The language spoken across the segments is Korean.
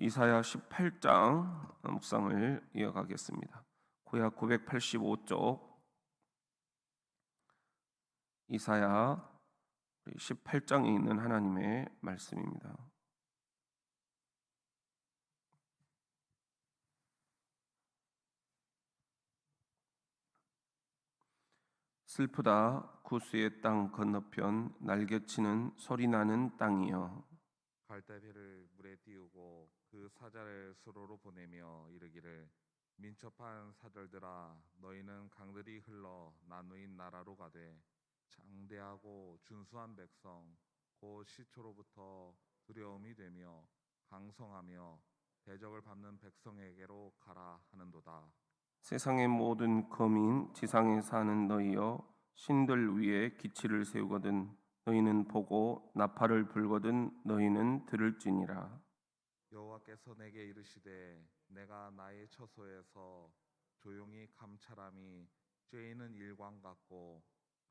이사야 18장 묵상을 이어가겠습니다. 구약 985쪽 이사야 18장에 있는 하나님의 말씀입니다. 슬프다 구스의 땅 건너편 날개치는 소리나는 땅이여. 갈대배를 물에 띄우고 그 사자를 수로로 보내며 이르기를 민첩한 사절들아 너희는 강들이 흘러 나누인 나라로 가되 장대하고 준수한 백성 곧 시초로부터 두려움이 되며 강성하며 대적을 밟는 백성에게로 가라 하는도다. 세상의 모든 거민 지상에 사는 너희여 신들 위에 기치를 세우거든 너희는 보고 나팔을 불거든 너희는 들을지니라. 여호와께서 내게 이르시되 내가 나의 처소에서 조용히 감찰함이 쬐이는 일광 같고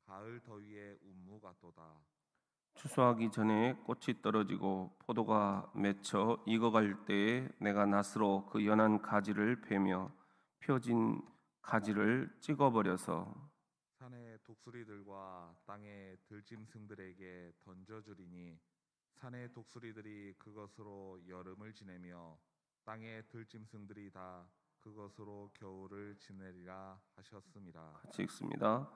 가을 더위의 운무 같도다. 추수하기 전에 꽃이 떨어지고 포도가 맺혀 익어갈 때에 내가 낫으로 그 연한 가지를 베며 펴진 가지를 찍어버려서 산의 독수리들과 땅의 들짐승들에게 던져주리니 산의 독수리들이 그것으로 여름을 지내며 땅의 들짐승들이 다 그것으로 겨울을 지내리라 하셨습니다. 같이 읽습니다.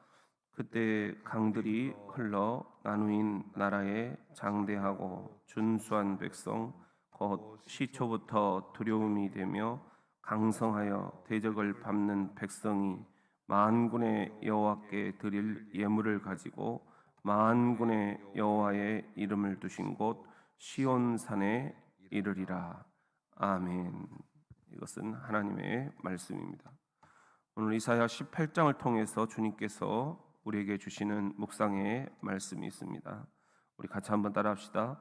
그때 강들이 흘러 나누인 나라에 장대하고 준수한 백성 곧 시초부터 두려움이 되며 강성하여 대적을 밟는 백성이 만군의 여호와께 드릴 예물을 가지고 만군의 여호와의 이름을 두신 곳 시온산에 이르리라. 아멘. 이것은 하나님의 말씀입니다. 오늘 이사야 18장을 통해서 주님께서 우리에게 주시는 묵상의 말씀이 있습니다. 우리 같이 한번 따라합시다.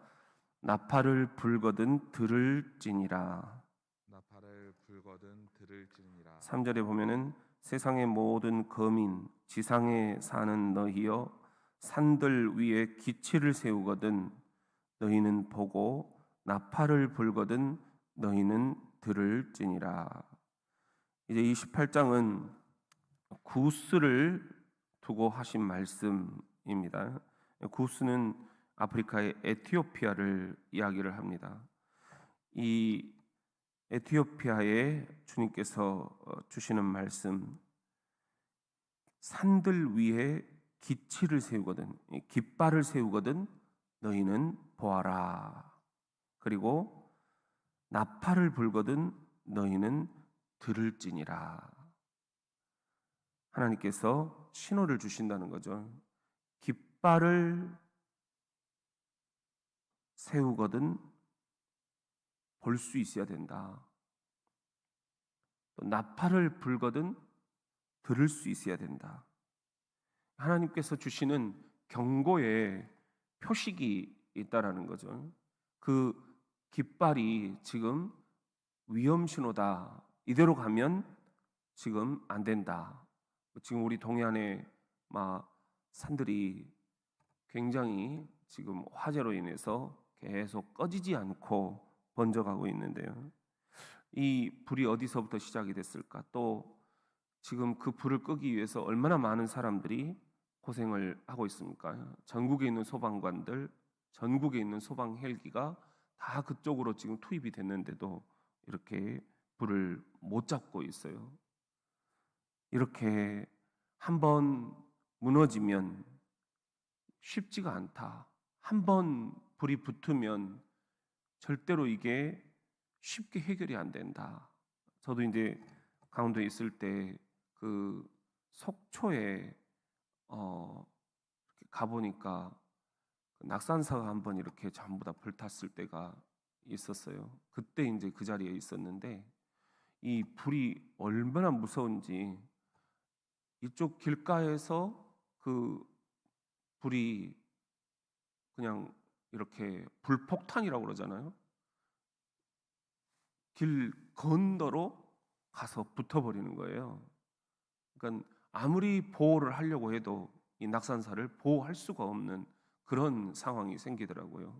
나팔을 불거든 들을지니라. 나팔을 불거든 들을지니라. 3절에 보면은 세상의 모든 거민 지상에 사는 너희여 산들 위에 기치를 세우거든 너희는 보고 나팔을 불거든 너희는 들을지니라. 이제 28장은 구스를 두고 하신 말씀입니다. 구스는 아프리카의 에티오피아를 이야기를 합니다. 이 에티오피아에 주님께서 주시는 말씀, 산들 위에 기치를 세우거든, 깃발을 세우거든 너희는 보아라. 그리고 나팔을 불거든 너희는 들을지니라. 하나님께서 신호를 주신다는 거죠. 깃발을 세우거든 볼 수 있어야 된다. 또 나팔을 불거든 들을 수 있어야 된다. 하나님께서 주시는 경고의 표식이 있다라는 거죠. 그 깃발이 지금 위험 신호다. 이대로 가면 지금 안 된다. 지금 우리 동해안에 산들이 굉장히 지금 화재로 인해서 계속 꺼지지 않고 번져가고 있는데요. 이 불이 어디서부터 시작이 됐을까? 또 지금 그 불을 끄기 위해서 얼마나 많은 사람들이 고생을 하고 있습니까? 전국에 있는 소방관들, 전국에 있는 소방 헬기가 다 그쪽으로 지금 투입이 됐는데도 이렇게 불을 못 잡고 있어요. 이렇게 한번 무너지면 쉽지가 않다. 한번 불이 붙으면 절대로 이게 쉽게 해결이 안 된다. 저도 이제 강원도에 있을 때 그 속초에 가보니까 낙산사가 한번 이렇게 전부 다 불탔을 때가 있었어요. 그때 이제 그 자리에 있었는데 이 불이 얼마나 무서운지 이쪽 길가에서 그 불이 그냥 이렇게 불폭탄이라고 그러잖아요. 길 건너로 가서 붙어버리는 거예요. 그러니까 아무리 보호를 하려고 해도 이 낙산사를 보호할 수가 없는 그런 상황이 생기더라고요.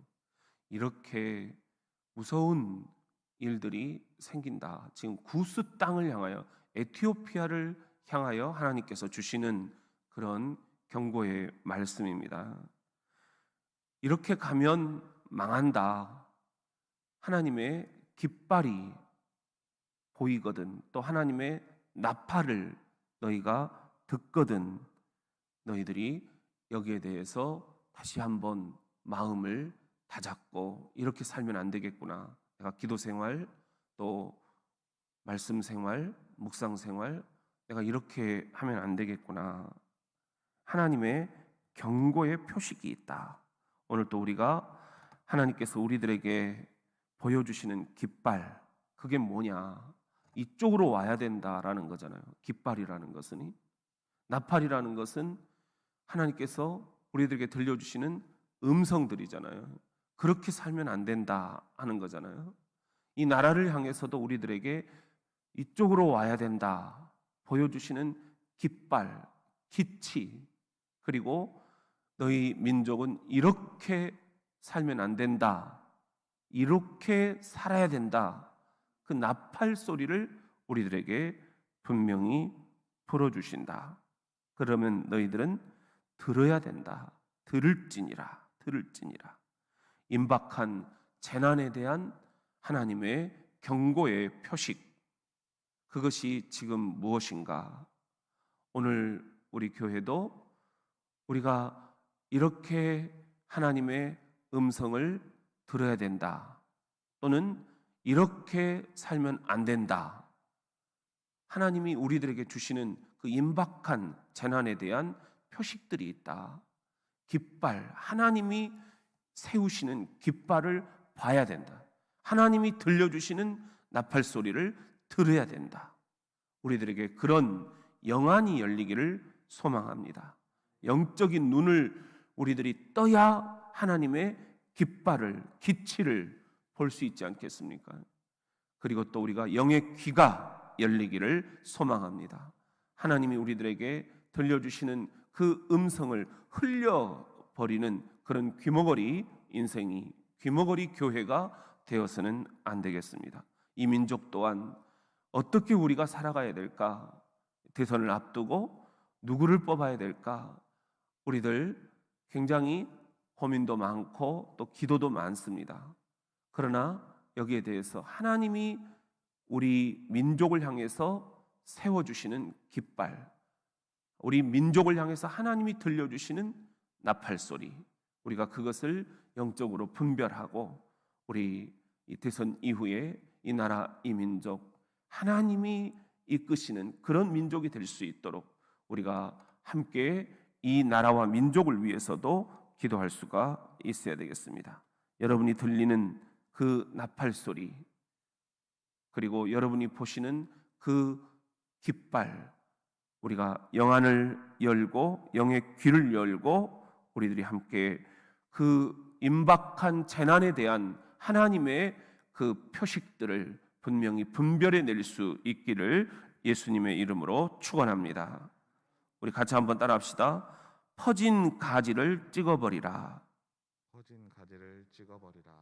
이렇게 무서운 일들이 생긴다. 지금 구스 땅을 향하여, 에티오피아를 향하여 하나님께서 주시는 그런 경고의 말씀입니다. 이렇게 가면 망한다. 하나님의 깃발이 보이거든, 또 하나님의 나팔을 너희가 듣거든, 너희들이 여기에 대해서 다시 한번 마음을 다잡고 이렇게 살면 안 되겠구나. 내가 기도 생활, 또 말씀 생활, 묵상 생활, 내가 이렇게 하면 안 되겠구나. 하나님의 경고의 표식이 있다. 오늘 또 우리가 하나님께서 우리들에게 보여주시는 깃발, 그게 뭐냐? 이쪽으로 와야 된다라는 거잖아요. 깃발이라는 것은, 나팔이라는 것은 하나님께서 우리들에게 들려주시는 음성들이잖아요. 그렇게 살면 안 된다 하는 거잖아요. 이 나라를 향해서도 우리들에게 이쪽으로 와야 된다 보여주시는 깃발, 기치, 그리고 너희 민족은 이렇게 살면 안 된다, 이렇게 살아야 된다, 그 나팔 소리를 우리들에게 분명히 불어주신다. 그러면 너희들은 들어야 된다. 들을지니라. 임박한 재난에 대한 하나님의 경고의 표식, 그것이 지금 무엇인가? 오늘 우리 교회도 우리가 이렇게 하나님의 음성을 들어야 된다, 또는 이렇게 살면 안 된다. 하나님이 우리들에게 주시는 그 임박한 재난에 대한 표식들이 있다. 깃발, 하나님이 세우시는 깃발을 봐야 된다. 하나님이 들려주시는 나팔 소리를 들어야 된다. 우리들에게 그런 영안이 열리기를 소망합니다. 영적인 눈을 우리들이 떠야 하나님의 깃발을, 기치를 볼 수 있지 않겠습니까? 그리고 또 우리가 영의 귀가 열리기를 소망합니다. 하나님이 우리들에게 들려주시는 그 음성을 흘려버리는 그런 귀머거리 인생이, 귀머거리 교회가 되어서는 안 되겠습니다. 이 민족 또한 어떻게 우리가 살아가야 될까? 대선을 앞두고 누구를 뽑아야 될까? 우리들 굉장히 고민도 많고 또 기도도 많습니다. 그러나 여기에 대해서 하나님이 우리 민족을 향해서 세워주시는 깃발, 우리 민족을 향해서 하나님이 들려주시는 나팔 소리, 우리가 그것을 영적으로 분별하고 우리 이 대선 이후에 이 나라, 이 민족, 하나님이 이끄시는 그런 민족이 될 수 있도록 우리가 함께 이 나라와 민족을 위해서도 기도할 수가 있어야 되겠습니다. 여러분이 들리는 그 나팔 소리, 그리고 여러분이 보시는 그 깃발, 우리가 영안을 열고 영의 귀를 열고 우리들이 함께 그 임박한 재난에 대한 하나님의 그 표식들을 분명히 분별해낼 수 있기를 예수님의 이름으로 축원합니다. 우리 같이 한번 따라합시다. 퍼진 가지를 찍어버리라. 퍼진 가지를 찍어버리라.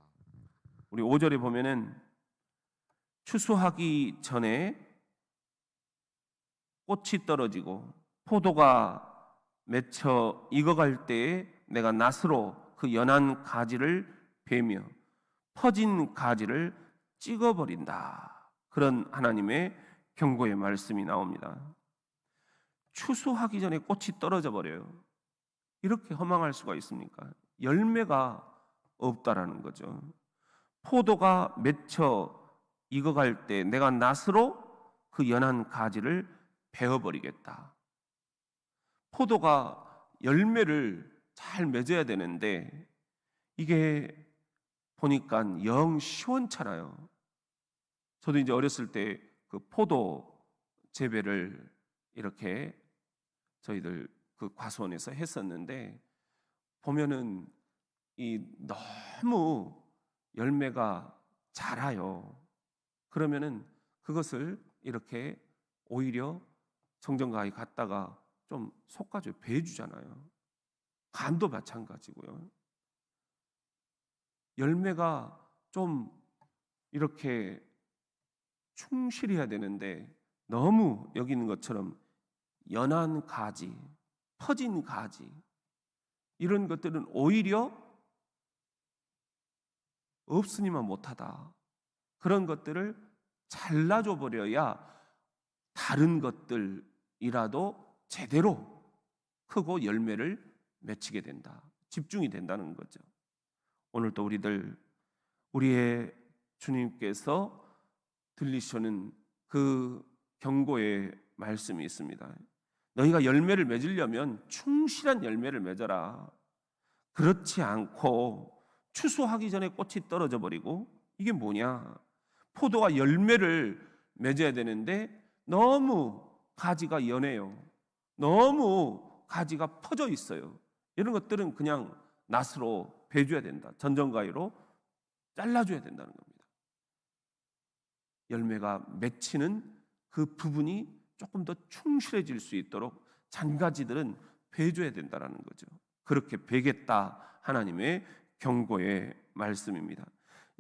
우리 5절에 보면은 추수하기 전에 꽃이 떨어지고 포도가 맺혀 익어갈 때에 내가 낫으로 그 연한 가지를 베며 퍼진 가지를 찍어버린다. 그런 하나님의 경고의 말씀이 나옵니다. 추수하기 전에 꽃이 떨어져 버려요. 이렇게 허망할 수가 있습니까? 열매가 없다라는 거죠. 포도가 맺혀 익어갈 때 내가 낫으로 그 연한 가지를 베어버리겠다. 포도가 열매를 잘 맺어야 되는데 이게 보니까 영 시원찮아요. 저도 이제 어렸을 때 그 포도 재배를 이렇게 저희들 그 과수원에서 했었는데 보면은 이 너무 열매가 자라요. 그러면은 그것을 이렇게 오히려 정정가에 갔다가 좀 솎아줘요. 베어주잖아요. 간도 마찬가지고요. 열매가 좀 이렇게 충실해야 되는데 너무 여기 있는 것처럼 연한 가지, 퍼진 가지, 이런 것들은 오히려 없으니만 못하다. 그런 것들을 잘라줘 버려야 다른 것들이라도 제대로 크고 열매를 맺히게 된다. 집중이 된다는 거죠. 오늘도 우리의 주님께서 들리시는 그 경고의 말씀이 있습니다. 너희가 열매를 맺으려면 충실한 열매를 맺어라. 그렇지 않고 추수하기 전에 꽃이 떨어져 버리고, 이게 뭐냐? 포도가 열매를 맺어야 되는데 너무 가지가 연해요. 너무 가지가 퍼져 있어요. 이런 것들은 그냥 낫으로 베줘야 된다. 전정가위로 잘라줘야 된다는 겁니다. 열매가 맺히는 그 부분이 조금 더 충실해질 수 있도록 잔가지들은 베줘야 된다는 거죠. 그렇게 베겠다, 하나님의 경고의 말씀입니다.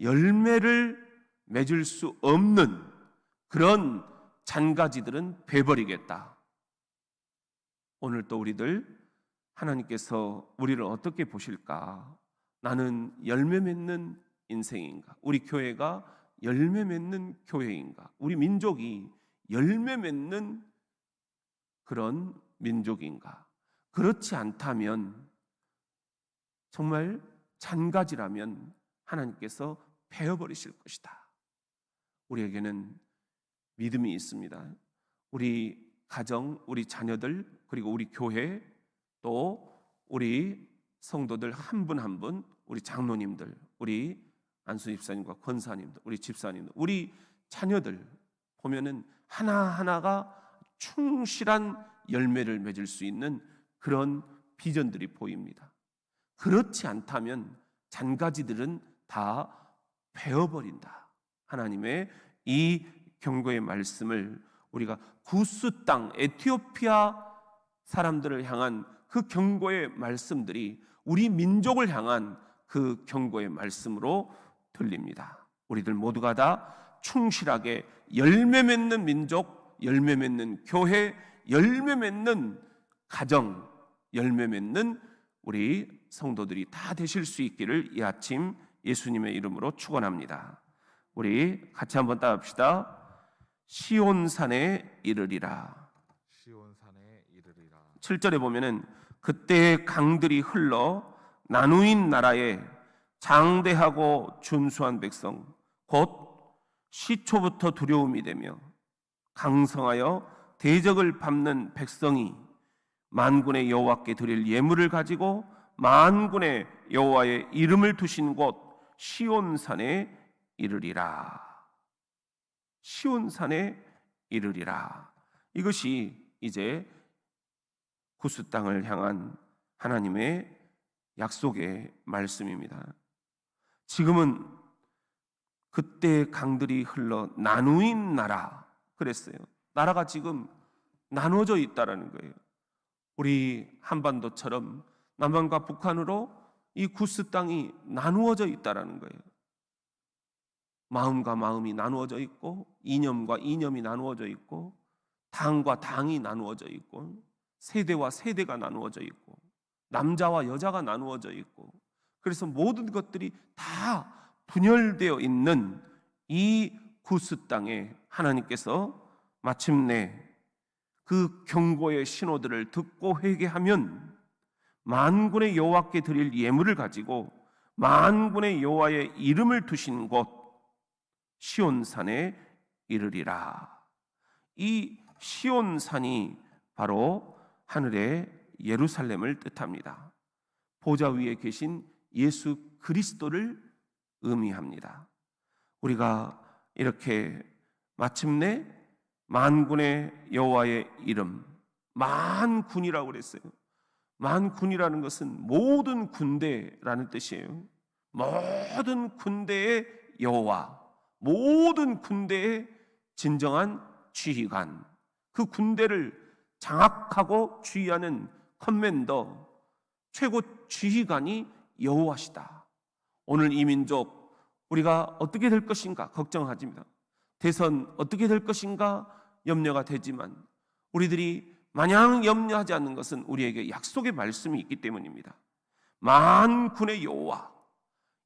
열매를 맺을 수 없는 그런 잔가지들은 베버리겠다. 오늘 또 하나님께서 우리를 어떻게 보실까? 나는 열매 맺는 인생인가? 우리 교회가 열매 맺는 교회인가? 우리 민족이 열매 맺는 그런 민족인가? 그렇지 않다면, 정말 잔가지라면 하나님께서 베어버리실 것이다. 우리에게는 믿음이 있습니다. 우리 가정, 우리 자녀들, 그리고 우리 교회, 또 우리 성도들 한 분 한 분, 우리 장로님들, 우리 안수 집사님과 권사님들, 우리 집사님들, 우리 자녀들 보면은 하나하나가 충실한 열매를 맺을 수 있는 그런 비전들이 보입니다. 그렇지 않다면 잔가지들은 다 베어버린다. 하나님의 이 경고의 말씀을 우리가 구스 땅 에티오피아 사람들을 향한 그 경고의 말씀들이 우리 민족을 향한 그 경고의 말씀으로 들립니다. 우리들 모두가 다 충실하게 열매 맺는 민족, 열매 맺는 교회, 열매 맺는 가정, 열매 맺는 우리 성도들이 다 되실 수 있기를 이 아침 예수님의 이름으로 축원합니다. 우리 같이 한번 따라합시다. 시온산에 이르리라. 시온산에 이르리라. 7절에 보면은 그때 강들이 흘러 나누인 나라에 장대하고 준수한 백성, 곧 시초부터 두려움이 되며 강성하여 대적을 밟는 백성이 만군의 여호와께 드릴 예물을 가지고 만군의 여호와의 이름을 두신 곳 시온산에 이르리라. 시온산에 이르리라. 이것이 이제 구스 땅을 향한 하나님의 약속의 말씀입니다. 지금은 그때 강들이 흘러 나누인 나라 그랬어요. 나라가 지금 나눠져 있다라는 거예요. 우리 한반도처럼 남한과 북한으로 이 구스 땅이 나누어져 있다라는 거예요. 마음과 마음이 나누어져 있고, 이념과 이념이 나누어져 있고, 당과 당이 나누어져 있고, 세대와 세대가 나누어져 있고, 남자와 여자가 나누어져 있고, 그래서 모든 것들이 다 분열되어 있는 이 구스 땅에 하나님께서 마침내 그 경고의 신호들을 듣고 회개하면 만군의 여호와께 드릴 예물을 가지고 만군의 여호와의 이름을 두신 곳 시온산에 이르리라. 이 시온산이 바로 하늘의 예루살렘을 뜻합니다. 보좌 위에 계신 예수 그리스도를 의미합니다. 우리가 이렇게 마침내 만군의 여호와의 이름, 만군이라고 그랬어요. 만군이라는 것은 모든 군대라는 뜻이에요. 모든 군대의 여호와, 모든 군대의 진정한 지휘관, 그 군대를 장악하고 지휘하는 커맨더, 최고 지휘관이 여호와시다. 오늘 이 민족 우리가 어떻게 될 것인가 걱정하십니다. 대선 어떻게 될 것인가 염려가 되지만 우리들이 마냥 염려하지 않는 것은 우리에게 약속의 말씀이 있기 때문입니다. 만군의 여호와,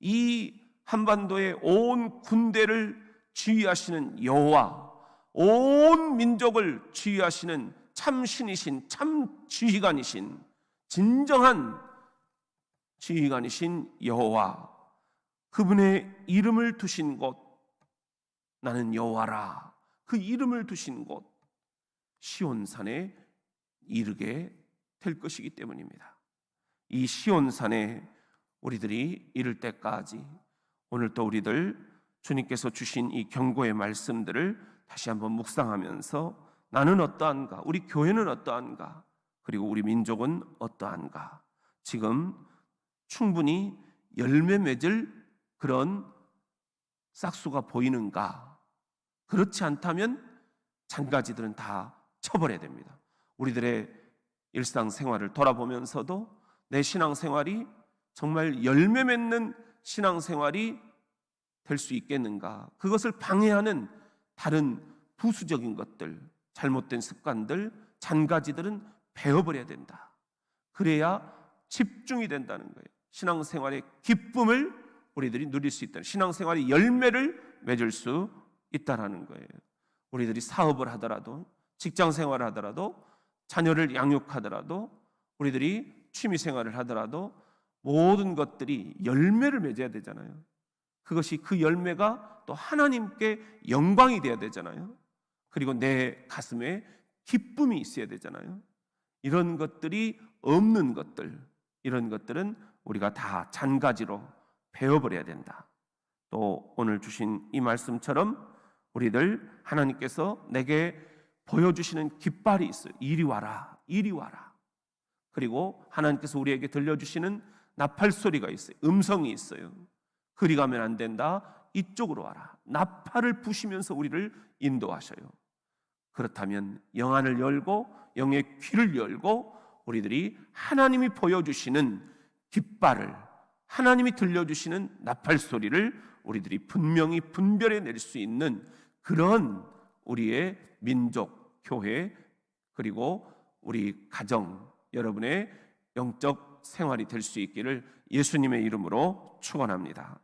이 한반도의 온 군대를 지휘하시는 여호와, 온 민족을 지휘하시는 참 신이신, 참 지휘관이신, 진정한 지휘관이신 여호와, 그분의 이름을 두신 곳, 나는 여호와라, 그 이름을 두신 곳 시온산에 이르게 될 것이기 때문입니다. 이 시온산에 우리들이 이를 때까지 오늘 또 우리들 주님께서 주신 이 경고의 말씀들을 다시 한번 묵상하면서 나는 어떠한가, 우리 교회는 어떠한가, 그리고 우리 민족은 어떠한가, 지금 충분히 열매 맺을 그런 싹수가 보이는가? 그렇지 않다면 잔가지들은 다 쳐버려야 됩니다. 우리들의 일상생활을 돌아보면서도 내 신앙생활이 정말 열매 맺는 신앙생활이 될 수 있겠는가? 그것을 방해하는 다른 부수적인 것들, 잘못된 습관들, 잔가지들은 베어버려야 된다. 그래야 집중이 된다는 거예요. 신앙생활의 기쁨을 우리들이 누릴 수 있다. 신앙생활의 열매를 맺을 수 있다는 거예요. 우리들이 사업을 하더라도, 직장생활을 하더라도, 자녀를 양육하더라도, 우리들이 취미생활을 하더라도 모든 것들이 열매를 맺어야 되잖아요. 그것이 그 열매가 또 하나님께 영광이 되어야 되잖아요. 그리고 내 가슴에 기쁨이 있어야 되잖아요. 이런 것들이 없는 것들, 이런 것들은 우리가 다 잔가지로 베어버려야 된다. 또 오늘 주신 이 말씀처럼 우리들 하나님께서 내게 보여주시는 깃발이 있어요. 이리 와라, 이리 와라. 그리고 하나님께서 우리에게 들려주시는 나팔 소리가 있어요. 음성이 있어요. 그리 가면 안 된다. 이쪽으로 와라. 나팔을 부시면서 우리를 인도하셔요. 그렇다면 영안을 열고 영의 귀를 열고 우리들이 하나님이 보여주시는 깃발을, 하나님이 들려주시는 나팔 소리를 우리들이 분명히 분별해낼 수 있는 그런 우리의 민족, 교회, 그리고 우리 가정, 여러분의 영적 생활이 될 수 있기를 예수님의 이름으로 축원합니다.